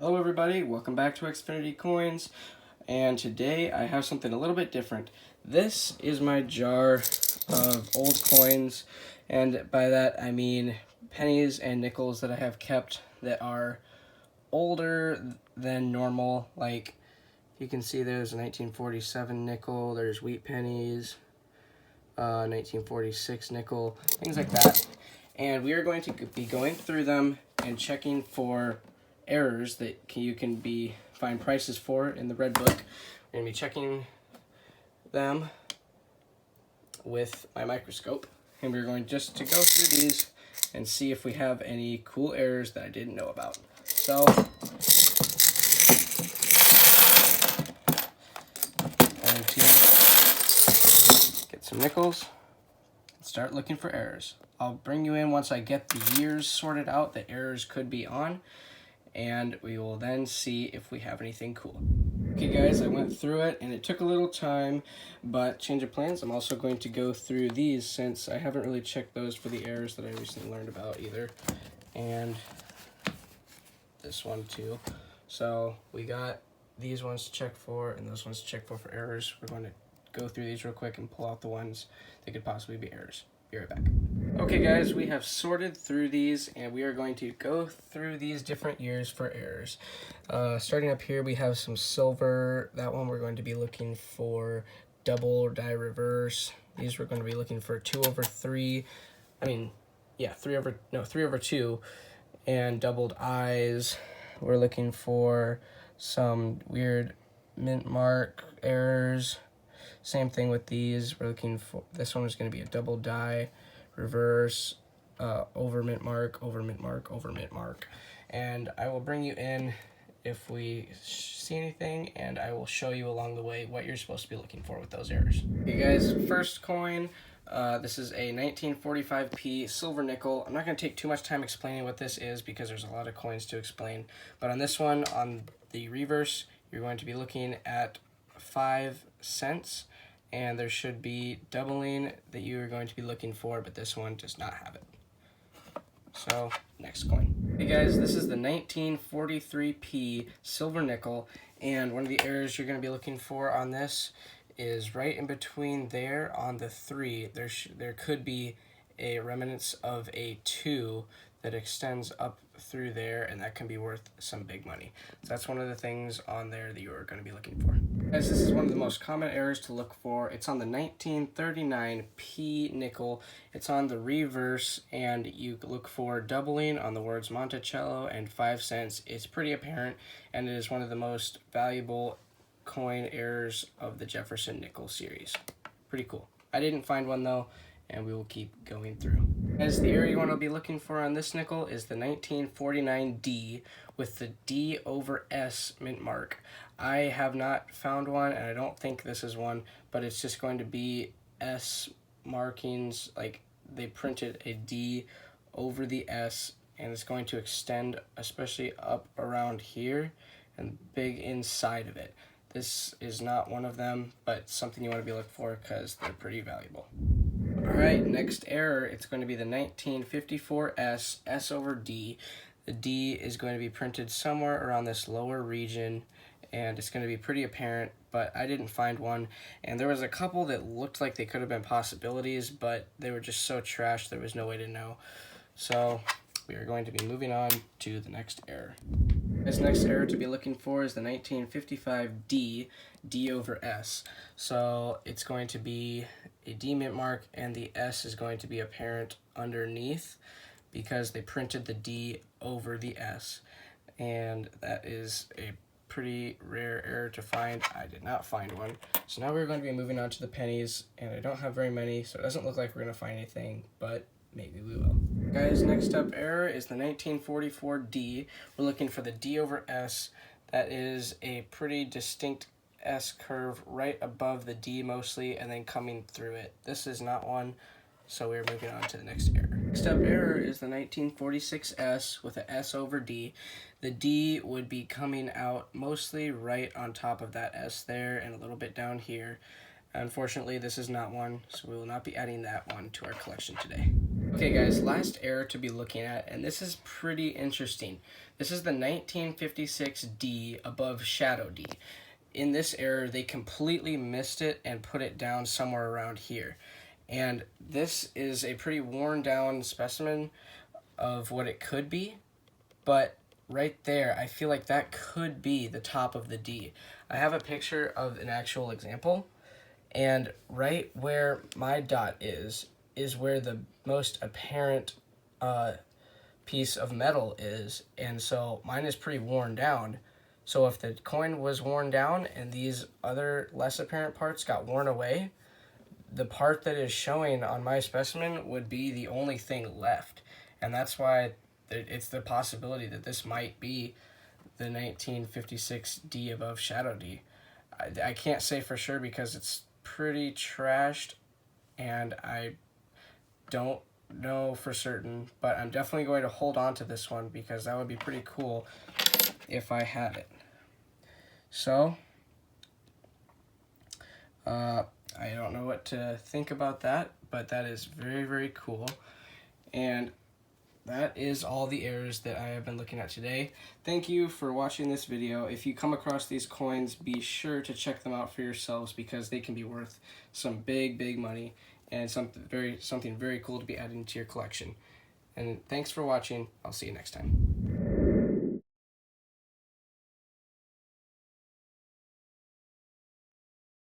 Hello everybody, welcome back to Xfinity Coins, and today I have something a little bit different. This is my jar of old coins, and by that I mean pennies and nickels that I have kept that are older than normal. Like you can see there's a 1947 nickel, there's wheat pennies, 1946 nickel, things like that. And we are going to be going through them and checking for errors that you can find prices for in the red book. We're going to be checking them with my microscope, and we're going just to go through these and see if we have any cool errors that I didn't know about. So I'm going to get some nickels and start looking for errors. I'll bring you in once I get the years sorted out that errors could be on, and we will then see if we have anything cool. Okay guys, I went through it and it took a little time, but change of plans. I'm also going to go through these since I haven't really checked those for the errors that I recently learned about either. And this one too. So we got these ones to check for and those ones to check for errors. We're going to go through these real quick and pull out the ones that could possibly be errors. Be right back. Okay guys, we have sorted through these and we are going to go through these different years for errors. Starting up here, we have some silver. That one we're going to be looking for double die reverse. These we're going to be looking for 2/3. I mean, yeah, 3/2 and doubled eyes. We're looking for some weird mint mark errors. Same thing with these. We're looking for, this one is going to be a double die reverse, over mint mark, over mint mark, over mint mark. And I will bring you in if we see anything, and I will show you along the way what you're supposed to be looking for with those errors. Okay guys, first coin, this is a 1945p silver nickel. I'm not going to take too much time explaining what this is because there's a lot of coins to explain. But on this one, on the reverse, you're going to be looking at 5 cents. And there should be doubling that you are going to be looking for, but this one does not have it. So, next coin. Hey guys, this is the 1943p silver nickel, and one of the errors you're going to be looking for on this is right in between there on the 3. There could be a remnants of a 2 that extends up through there, and that can be worth some big money. So that's one of the things on there that you are going to be looking for. Guys, this is one of the most common errors to look for. It's on the 1939p nickel. It's on the reverse, and you look for doubling on the words Monticello and 5 cents. It's pretty apparent, and it is one of the most valuable coin errors of the Jefferson nickel series. Pretty cool. I didn't find one though, and we will keep going through. As the error you want to be looking for on this nickel is the 1949D with the D over S mint mark. I have not found one, and I don't think this is one, but it's just going to be S markings, like they printed a D over the S, and it's going to extend especially up around here and big inside of it. This is not one of them, but something you want to be looking for because they're pretty valuable. Alright, next error, it's going to be the 1954S, S over D. The D is going to be printed somewhere around this lower region, and it's going to be pretty apparent, but I didn't find one. And there was a couple that looked like they could have been possibilities, but they were just so trash there was no way to know. So we are going to be moving on to the next error. This next error to be looking for is the 1955D, D over S. So it's going to be a D mint mark, and the S is going to be apparent underneath because they printed the D over the S. And that is a pretty rare error to find. I did not find one. So now we're going to be moving on to the pennies, and I don't have very many, so it doesn't look like we're going to find anything, but maybe we will. Guys, next up error is the 1944D. We're looking for the D over S. That is a pretty distinct S curve right above the D mostly, and then coming through it. This is not one, so we're moving on to the next error. Next up error is the 1946S with a S over D. The D would be coming out mostly right on top of that S there and a little bit down here. Unfortunately, this is not one, so we will not be adding that one to our collection today. Okay guys, last error to be looking at, and this is pretty interesting. This is the 1956 D above shadow D. In this error, they completely missed it and put it down somewhere around here. And this is a pretty worn down specimen of what it could be, but right there, I feel like that could be the top of the D. I have a picture of an actual example, and right where my dot is where the most apparent piece of metal is, and so mine is pretty worn down. So if the coin was worn down and these other less apparent parts got worn away, the part that is showing on my specimen would be the only thing left. And that's why it's the possibility that this might be the 1956 D above shadow D. I can't say for sure because it's pretty trashed and I don't know for certain, but I'm definitely going to hold on to this one because that would be pretty cool if I had it. So, I don't know what to think about that, but that is very, very cool. And that is all the errors that I have been looking at today. Thank you for watching this video. If you come across these coins, be sure to check them out for yourselves because they can be worth some big, big money and something very cool to be adding to your collection. And thanks for watching. I'll see you next time.